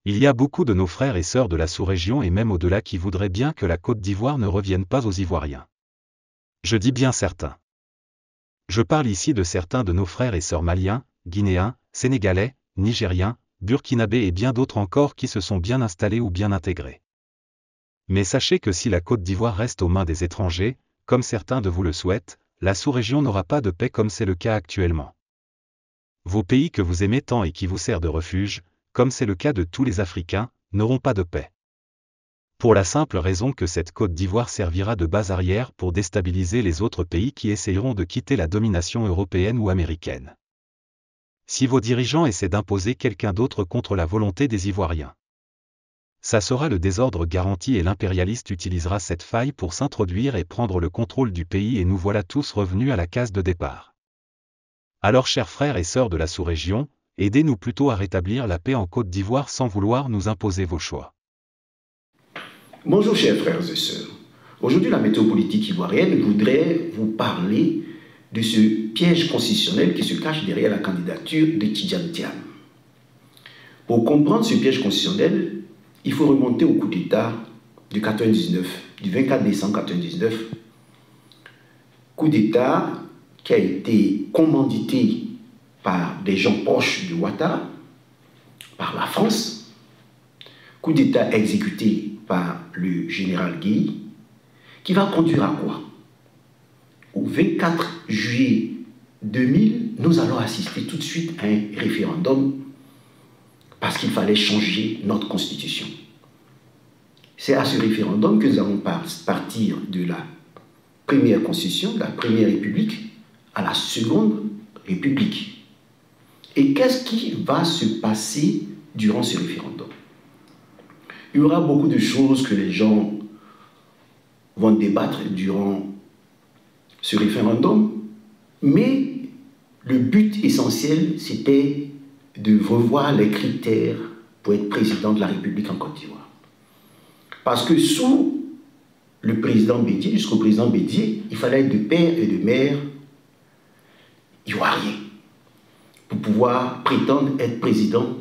Il y a beaucoup de nos frères et sœurs de la sous-région et même au-delà qui voudraient bien que la Côte d'Ivoire ne revienne pas aux Ivoiriens. Je dis bien certains. Je parle ici de certains de nos frères et sœurs maliens, guinéens, sénégalais, nigériens, burkinabés et bien d'autres encore qui se sont bien installés ou bien intégrés. Mais sachez que si la Côte d'Ivoire reste aux mains des étrangers, comme certains de vous le souhaitent, la sous-région n'aura pas de paix comme c'est le cas actuellement. Vos pays que vous aimez tant et qui vous servent de refuge, comme c'est le cas de tous les Africains, n'auront pas de paix. Pour la simple raison que cette Côte d'Ivoire servira de base arrière pour déstabiliser les autres pays qui essayeront de quitter la domination européenne ou américaine. Si vos dirigeants essaient d'imposer quelqu'un d'autre contre la volonté des Ivoiriens, ça sera le désordre garanti et l'impérialiste utilisera cette faille pour s'introduire et prendre le contrôle du pays et nous voilà tous revenus à la case de départ. Alors chers frères et sœurs de la sous-région, aidez-nous plutôt à rétablir la paix en Côte d'Ivoire sans vouloir nous imposer vos choix. Bonjour chers frères et sœurs. Aujourd'hui la météo politique ivoirienne voudrait vous parler de ce piège constitutionnel qui se cache derrière la candidature de Tidjane Thiam. Pour comprendre ce piège constitutionnel, il faut remonter au coup d'État du 24 décembre 1999. Coup d'État qui a été commandité par des gens proches de Ouattara, par la France. Coup d'État exécuté par le général Guèye, qui va conduire à quoi? Au 24 juillet 2000, nous allons assister tout de suite à un référendum parce qu'il fallait changer notre constitution. C'est à ce référendum que nous allons partir de la première constitution, de la première république, à la seconde république. Et qu'est-ce qui va se passer durant ce référendum? Il y aura beaucoup de choses que les gens vont débattre durant ce référendum, mais le but essentiel, c'était de revoir les critères pour être président de la République en Côte d'Ivoire. Parce que sous le président Bédié, jusqu'au président Bédié, il fallait être de père et de mère ivoiriens pour pouvoir prétendre être président,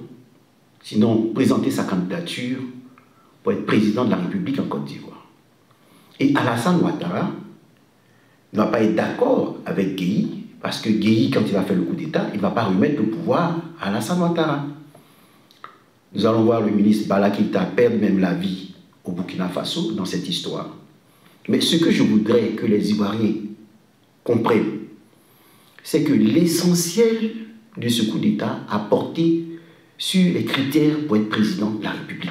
sinon présenter sa candidature pour être président de la République en Côte d'Ivoire. Et Alassane Ouattara ne va pas être d'accord avec Guèye, parce que Guèye, quand il va faire le coup d'État, il ne va pas remettre le pouvoir à Alassane Ouattara. Nous allons voir le ministre Bala Keïta perdre même la vie au Burkina Faso dans cette histoire. Mais ce que je voudrais que les Ivoiriens comprennent, c'est que l'essentiel de ce coup d'État a porté sur les critères pour être président de la République.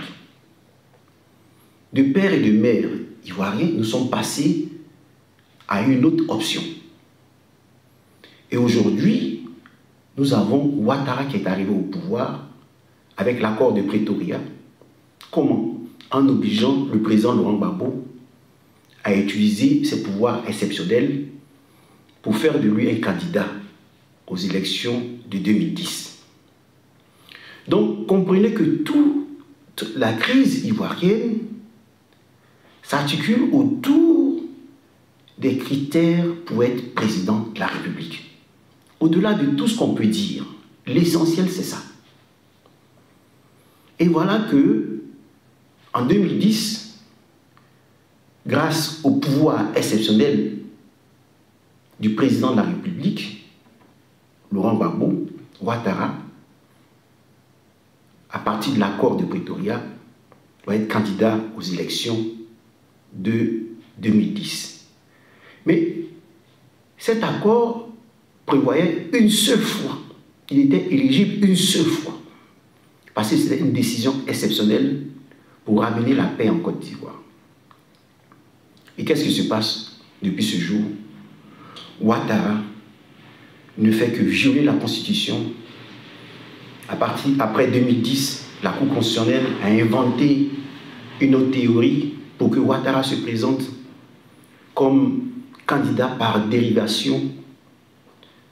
De père et de mère ivoiriens, nous sommes passés à une autre option. Et aujourd'hui, nous avons Ouattara qui est arrivé au pouvoir avec l'accord de Pretoria. Comment? En obligeant le président Laurent Gbagbo à utiliser ses pouvoirs exceptionnels pour faire de lui un candidat aux élections de 2010. Donc, comprenez que toute la crise ivoirienne s'articule autour des critères pour être président de la République. Au-delà de tout ce qu'on peut dire, l'essentiel c'est ça. Et voilà que, en 2010, grâce au pouvoir exceptionnel du président de la République, Laurent Gbagbo, Ouattara, à partir de l'accord de Pretoria, va être candidat aux élections de 2010. Mais cet accord prévoyait une seule fois. Il était éligible une seule fois. Parce que c'était une décision exceptionnelle pour ramener la paix en Côte d'Ivoire. Et qu'est-ce qui se passe depuis ce jour? Ouattara ne fait que violer la Constitution. Après 2010, la Cour constitutionnelle a inventé une autre théorie pour que Ouattara se présente comme candidat par dérivation,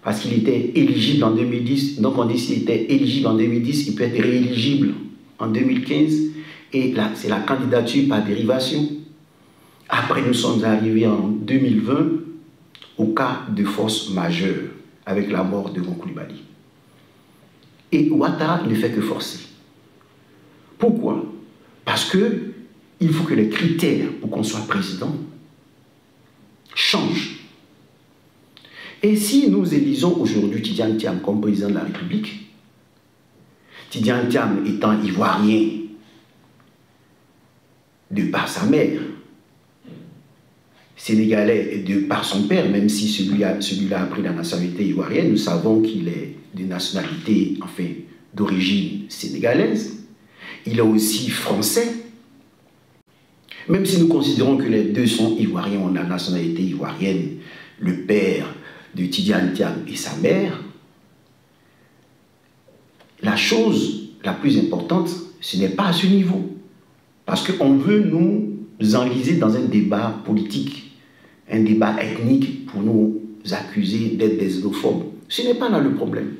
parce qu'il était éligible en 2010. Donc on dit qu'il était éligible en 2010, il peut être rééligible en 2015. Et là, c'est la candidature par dérivation. Après, nous sommes arrivés en 2020 au cas de force majeure, avec la mort de Ron Coulibaly. Et Ouattara ne fait que forcer. Pourquoi? Parce que il faut que les critères pour qu'on soit président changent. Et si nous élisons aujourd'hui Tidjane Thiam comme président de la République, Tidjane Thiam étant ivoirien de par sa mère, sénégalais de par son père, même si celui-là a pris la nationalité ivoirienne, nous savons qu'il est de nationalité, enfin, d'origine sénégalaise. Il est aussi français. Même si nous considérons que les deux sont ivoiriens, on a la nationalité ivoirienne, le père de Tidjane Thiam et sa mère, la chose la plus importante, ce n'est pas à ce niveau. Parce qu'on veut nous enliser dans un débat politique, un débat ethnique pour nous accuser d'être des xénophobes. Ce n'est pas là le problème.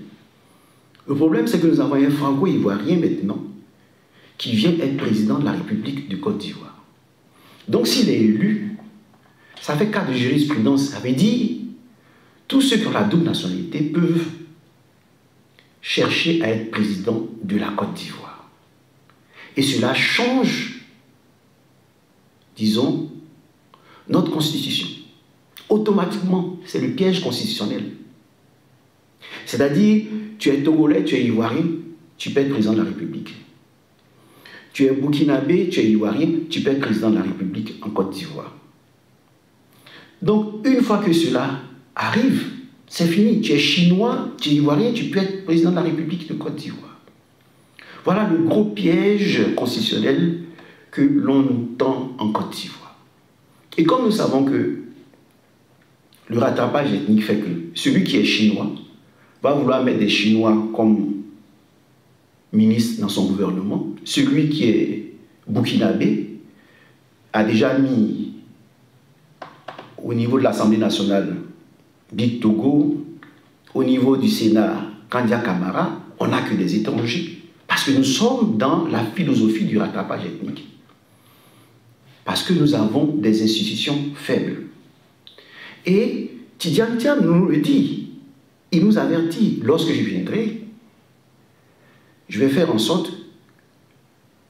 Le problème, c'est que nous avons un franco-ivoirien maintenant qui vient être président de la République de Côte d'Ivoire. Donc s'il est élu, ça fait cas de jurisprudence. Ça veut dire tous ceux qui ont la double nationalité peuvent chercher à être président de la Côte d'Ivoire. Et cela change, disons, notre constitution. Automatiquement, c'est le piège constitutionnel. C'est-à-dire, tu es togolais, tu es ivoirien, tu peux être président de la République. Tu es burkinabé, tu es ivoirien, tu peux être président de la République en Côte d'Ivoire. Donc, une fois que cela arrive, c'est fini. Tu es chinois, tu es ivoirien, tu peux être président de la République de Côte d'Ivoire. Voilà le gros piège constitutionnel que l'on nous tend en Côte d'Ivoire. Et comme nous savons que le rattrapage ethnique fait que celui qui est chinois va vouloir mettre des Chinois comme ministre dans son gouvernement, celui qui est burkinabé a déjà mis au niveau de l'Assemblée nationale Big Togo, au niveau du Sénat Kandia Camara, on n'a que des étrangers. Parce que nous sommes dans la philosophie du rattrapage ethnique. Parce que nous avons des institutions faibles. Et Tidjane Thiam nous le dit. Il nous avertit, lorsque je viendrai, je vais faire en sorte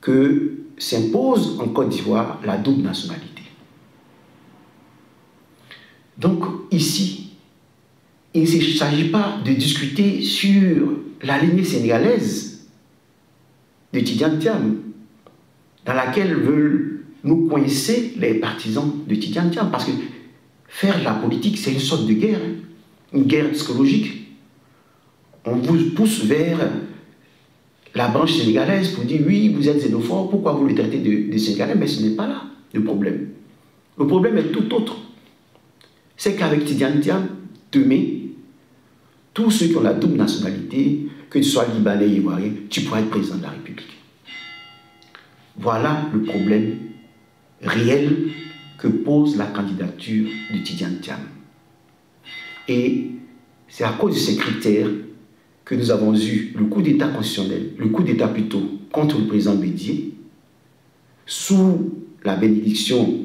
que s'impose en Côte d'Ivoire la double nationalité. Donc ici, il ne s'agit pas de discuter sur la lignée sénégalaise de Tidjane Thiam, dans laquelle veulent nous coincer les partisans de Tidjane Thiam, parce que faire la politique, c'est une sorte de guerre, une guerre psychologique. On vous pousse vers la branche sénégalaise pour dire oui, vous êtes xénophobe, pourquoi vous le traitez de Sénégalais? Mais ce n'est pas là le problème. Le problème est tout autre. C'est qu'avec Tidjane Thiam, demain, tous ceux qui ont la double nationalité, que tu sois libanais, ivoirien, tu pourras être président de la République. Voilà le problème réel que pose la candidature de Tidjane Thiam. Et c'est à cause de ces critères que nous avons eu le coup d'État constitutionnel, le coup d'État plutôt contre le président Bédié, sous la bénédiction,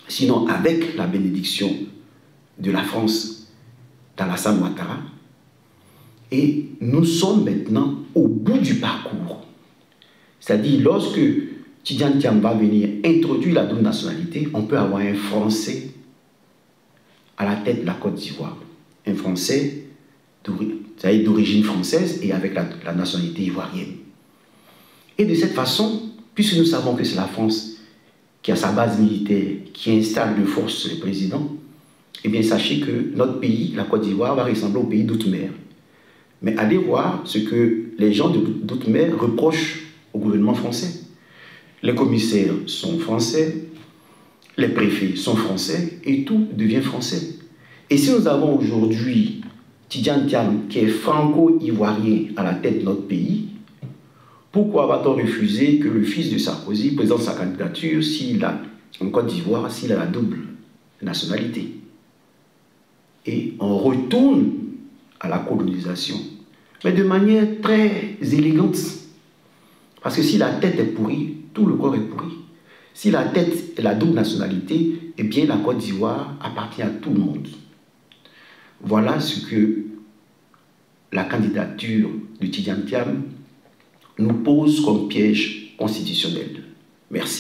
sinon avec la bénédiction de la France d'Alassane Ouattara. Et nous sommes maintenant au bout du parcours. C'est-à-dire, lorsque Tidjane Thiam va venir introduire la double nationalité, on peut avoir un Français à la tête de la Côte d'Ivoire. Un Français d'origine française et avec la nationalité ivoirienne. Et de cette façon, puisque nous savons que c'est la France qui a sa base militaire, qui installe de force le président, eh bien sachez que notre pays, la Côte d'Ivoire, va ressembler au pays d'outre-mer. Mais allez voir ce que les gens d'outre-mer reprochent au gouvernement français. Les commissaires sont français, les préfets sont français, et tout devient français. Et si nous avons aujourd'hui Tidjane Thiam, qui est franco-ivoirien à la tête de notre pays, pourquoi va-t-on refuser que le fils de Sarkozy présente sa candidature s'il a, en Côte d'Ivoire, s'il a la double nationalité? Et on retourne à la colonisation, mais de manière très élégante. Parce que si la tête est pourrie, tout le corps est pourri. Si la tête est la double nationalité, eh bien la Côte d'Ivoire appartient à tout le monde. Voilà ce que la candidature de Tidjane Thiam nous pose comme piège constitutionnel. Merci.